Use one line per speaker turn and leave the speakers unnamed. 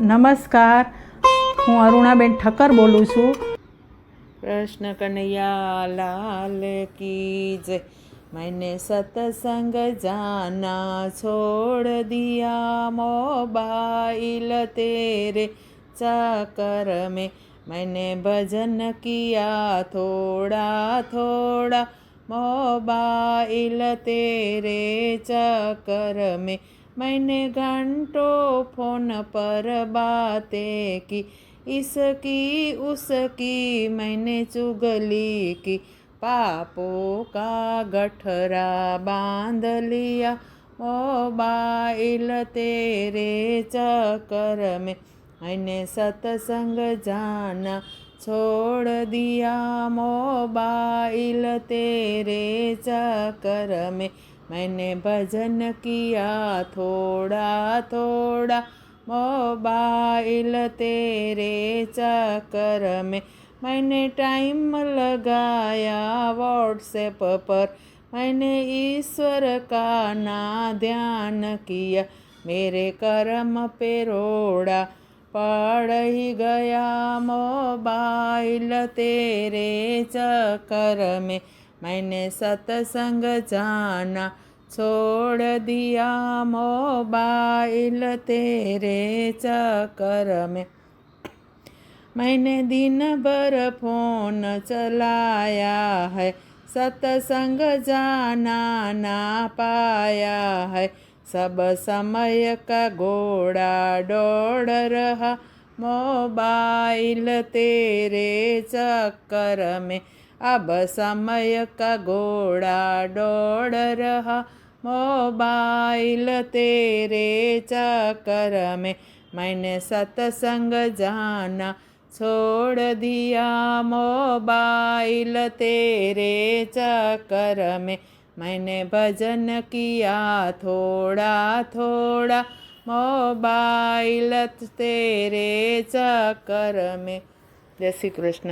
નમસ્કાર, હું અરુણાબેન ઠક્કર બોલું છું।
कृष्ण कन्हैया लाल की जय। मैंने सत्संग जाना छोड़ दिया, मोबाइल तेरे चक्कर में मैंने भजन किया थोड़ा थोड़ा, मोबाइल तेरे चक्कर में मैंने घंटों फोन पर बातें की, इसकी उसकी मैंने चुगली की, पापों का गठरा बांध लिया, मोबाइल तेरे चक्कर में मैंने सत्संग जाना छोड़ दिया, मोबाइल तेरे चक्कर में मैंने भजन किया थोड़ा थोड़ा, मोबाइल तेरे चक्कर में मैंने टाइम लगाया व्हाट्सएप पर, मैंने ईश्वर का ना ध्यान किया, मेरे कर्म पे रोड़ा पड़ ही गया, मोबाइल तेरे चक्कर में मैंने सत्संग जाना छोड़ दिया, मोबाइल तेरे चक्कर में मैंने दिन भर फोन चलाया है, सत्संग जाना ना पाया है, सब समय का घोड़ा दौड़ रहा, मोबाइल तेरे चक्कर में अब समय का घोड़ा दौड़ रहा, मोबाइल तेरे चक्कर में मैंने सत्संग जाना छोड़ दिया, मोबाइल तेरे चक्कर में मैंने भजन किया थोड़ा थोड़ा, मोबाइल तेरे चक्कर में। जय श्री कृष्ण।